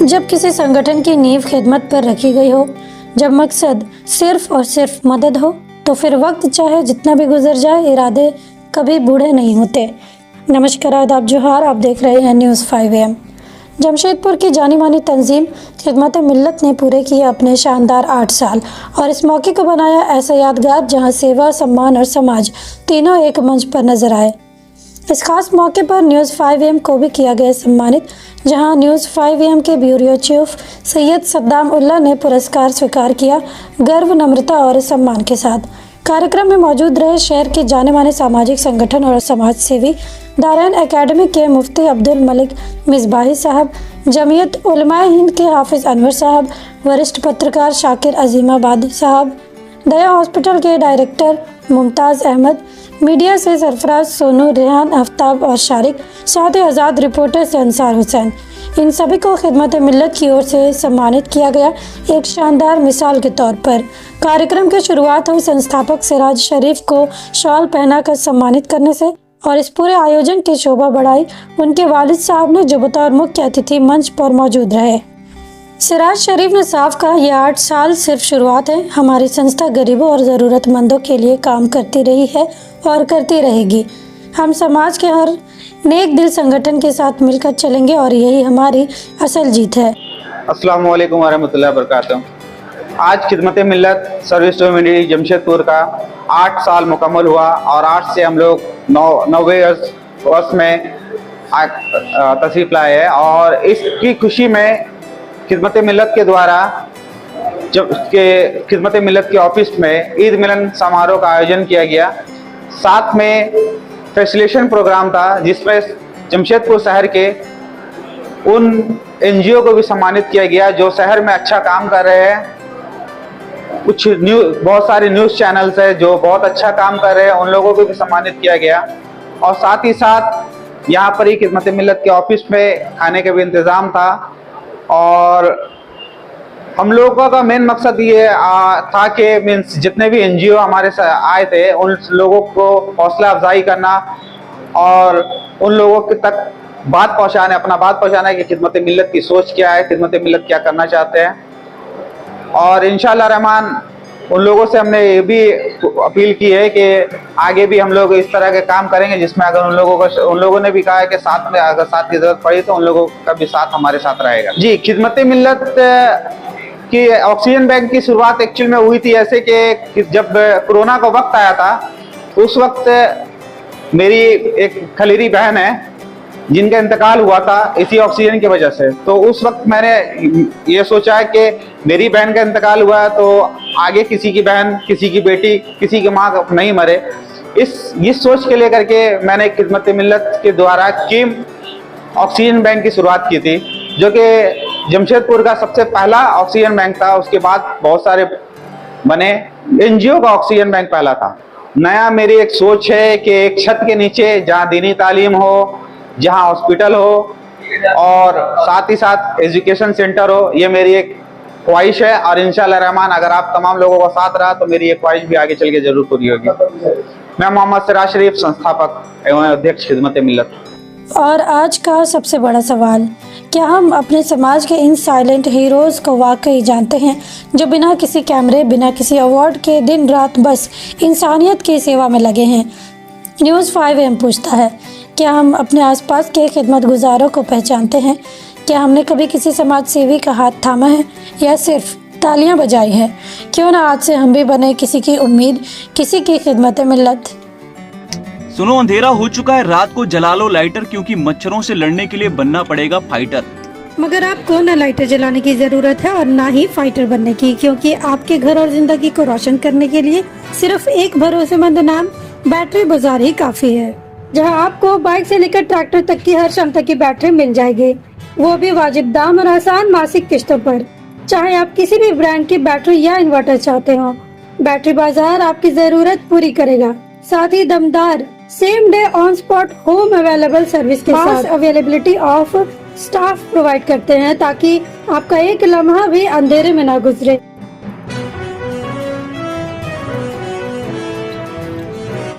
जब किसी संगठन की नींव खिदमत पर रखी गई हो, जब मकसद सिर्फ और सिर्फ मदद हो, तो फिर वक्त चाहे जितना भी गुजर जाए, इरादे कभी बूढ़े नहीं होते। नमस्कार, आदाब, जोहार। आप देख रहे हैं न्यूज़ 5 AM। जमशेदपुर की जानी मानी तंजीम खिदमत मिल्लत ने पूरे किए अपने शानदार 8 साल और इस मौके को बनाया ऐसा यादगार जहां सेवा, सम्मान और समाज तीनों एक मंच पर नजर आए। इस खास मौके पर न्यूज़ 5 AM को भी किया गया सम्मानित, जहां न्यूज़ 5 AM के ब्यूरो चीफ सैयद सद्दाम उल्लाह ने पुरस्कार स्वीकार किया गर्व, नम्रता और सम्मान के साथ। कार्यक्रम में मौजूद रहे शहर के जाने माने सामाजिक संगठन और समाज सेवी दारैन एकेडमी के मुफ्ती अब्दुल मलिक मिसबाही साहब, जमीयत उलमाए हिंद के हाफिज अनवर साहब, वरिष्ठ पत्रकार शाकिर अजीमाबादी साहब, दया हॉस्पिटल के डायरेक्टर मुमताज़ अहमद, मीडिया से सरफराज सोनू, रेहान, आफ्ताब और शारिक, साथ ही आज़ाद रिपोर्टर से अंसार हुसैन। इन सभी को खिदमत मिल्लत की ओर से सम्मानित किया गया एक शानदार मिसाल के तौर पर। कार्यक्रम की शुरुआत हुई संस्थापक सिराज शरीफ को शॉल पहनाकर सम्मानित करने से और इस पूरे आयोजन की शोभा बढ़ाई उनके वालिद साहब ने, जो बतौर मुख्य अतिथि मंच पर मौजूद रहे। सिराज शरीफ ने साफ कहा, यह 8 साल सिर्फ शुरुआत है। हमारी संस्था गरीबों और ज़रूरतमंदों के लिए काम करती रही है और करती रहेगी। हम समाज के हर नेक दिल संगठन के साथ मिलकर चलेंगे और यही हमारी असल जीत है। अस्सलाम वालेकुम वरहमतुल्लाहि वबरकातुहू। आज खिदमत मिल्लत सर्विस टू ह्यूमैनिटी जमशेदपुर का 8 साल मुकम्मल हुआ और 8 से हम लोग 90वें वर्ष में तशरीफ लाए हैं और इसकी खुशी में खिदमत मिल्लत के द्वारा जब के खिदमत मिल्लत के ऑफिस में ईद मिलन समारोह का आयोजन किया गया। साथ में फैसिलिटेशन प्रोग्राम था जिसमें जमशेदपुर शहर के उन NGO को भी सम्मानित किया गया जो शहर में अच्छा काम कर रहे हैं। कुछ बहुत सारे न्यूज़ चैनल्स है जो बहुत अच्छा काम कर रहे हैं, उन लोगों को भी सम्मानित किया गया। और साथ ही साथ यहाँ पर ही खिदमत मिल्लत के ऑफिस में खाने का भी इंतज़ाम था और हम लोगों का मेन मकसद ये था कि मीन्स जितने भी NGO हमारे आए थे उन लोगों को हौसला अफजाई करना और उन लोगों के तक बात पहुंचाने, अपना बात पहुंचाना कि खिदमत मिल्लत की सोच क्या है, खिदमत मिल्लत क्या करना चाहते हैं। और इंशाअल्लाह रहमान उन लोगों से हमने ये भी अपील की है कि आगे भी हम लोग इस तरह के काम करेंगे जिसमें अगर उन लोगों ने भी कहा है कि साथ में अगर साथ की जरूरत पड़ी तो उन लोगों का भी साथ हमारे साथ रहेगा। जी, खिदमत मिल्लत कि ऑक्सीजन बैंक की शुरुआत एक्चुअल में हुई थी ऐसे कि जब कोरोना का वक्त आया था उस वक्त मेरी एक खलीरी बहन है जिनका इंतकाल हुआ था इसी ऑक्सीजन की वजह से। तो उस वक्त मैंने ये सोचा कि मेरी बहन का इंतकाल हुआ है तो आगे किसी की बहन, किसी की बेटी, किसी की माँ नहीं मरे, इस सोच के लेकर के मैंने खिदमत मिल्लत के द्वारा कीम ऑक्सीजन बैंक की शुरुआत की थी जो कि जमशेदपुर का सबसे पहला ऑक्सीजन बैंक था। उसके बाद बहुत सारे बने, NGO का ऑक्सीजन बैंक पहला था। नया मेरी एक सोच है कि एक छत के नीचे जहाँ दीनी तालीम हो, जहाँ हॉस्पिटल हो और साथ ही साथ एजुकेशन सेंटर हो, ये मेरी एक ख्वाहिश है और इंशाअल्लाह रहमान अगर आप तमाम लोगों का साथ रहा तो मेरी ये ख्वाहिश भी आगे चल के जरूर पूरी होगी। मैं मोहम्मद सिराज शरीफ, संस्थापक एवं अध्यक्ष खिदमत मिल्लत। और आज का सबसे बड़ा सवाल, क्या हम अपने समाज के इन साइलेंट हीरोज़ को वाकई जानते हैं जो बिना किसी कैमरे, बिना किसी अवार्ड के दिन रात बस इंसानियत की सेवा में लगे हैं? न्यूज़ 5 AM पूछता है, क्या हम अपने आसपास के खिदमत गुजारों को पहचानते हैं? क्या हमने कभी किसी समाज सेवी का हाथ थामा है या सिर्फ तालियां बजाई है? क्यों ना आज से हम भी बने किसी की उम्मीद, किसी की खिदमत मिल्लत। सुनो, अंधेरा हो चुका है, रात को जला लो लाइटर क्योंकि मच्छरों से लड़ने के लिए बनना पड़ेगा फाइटर। मगर आपको न लाइटर जलाने की जरूरत है और ना ही फाइटर बनने की, क्योंकि आपके घर और जिंदगी को रोशन करने के लिए सिर्फ एक भरोसेमंद नाम बैटरी बाजार ही काफी है, जहां आपको बाइक से लेकर ट्रैक्टर तक की हर क्षमता की बैटरी मिल जाएगी, वो भी वाजिब दाम और आसान मासिक किस्तों पर। चाहे आप किसी भी ब्रांड की बैटरी या इन्वर्टर चाहते हो, बैटरी बाजार आपकी जरूरत पूरी करेगा। साथ ही दमदार same day on spot home available service के साथ अवेलेबिलिटी ऑफ स्टाफ प्रोवाइड करते हैं ताकि आपका एक लम्हा भी अंधेरे में ना गुजरे।